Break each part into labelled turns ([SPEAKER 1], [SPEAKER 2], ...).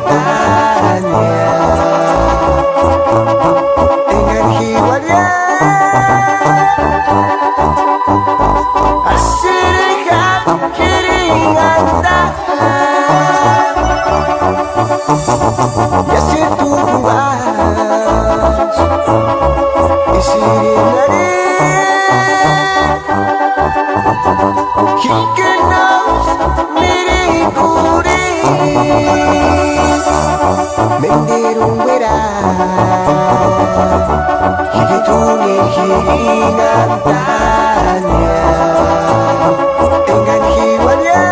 [SPEAKER 1] tanya dengan hiwalnya asyirikan kiringan yasir tubuas isirinari hikenaus mirikuri mendirung berat higituni hiringan tanya dengan hiwalnya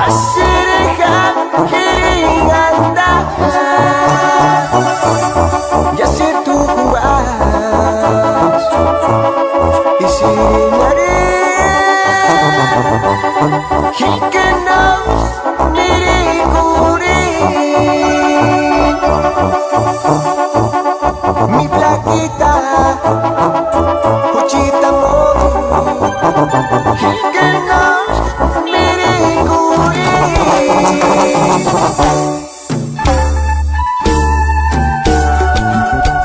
[SPEAKER 1] asyirikan kiringan yasir tubuas isirinari hikenaus mirikuri mi flaquita Puchita mori hikenaus mirikuri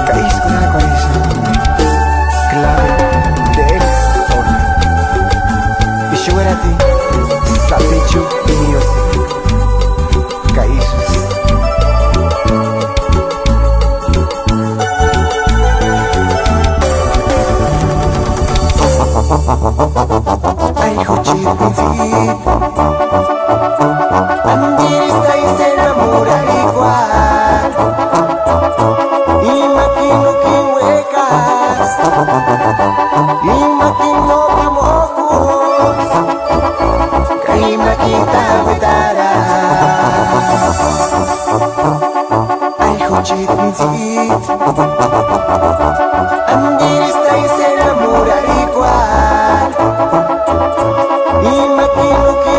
[SPEAKER 1] Caís con la cabeza clave del sol y yo era ti sapecho y Dios caísos ay hochipinzi andirista y se enamora igual imagino que huecas imagino pamojos kaimakita betara ay hochipinzi andirista y se enamora igual imagino que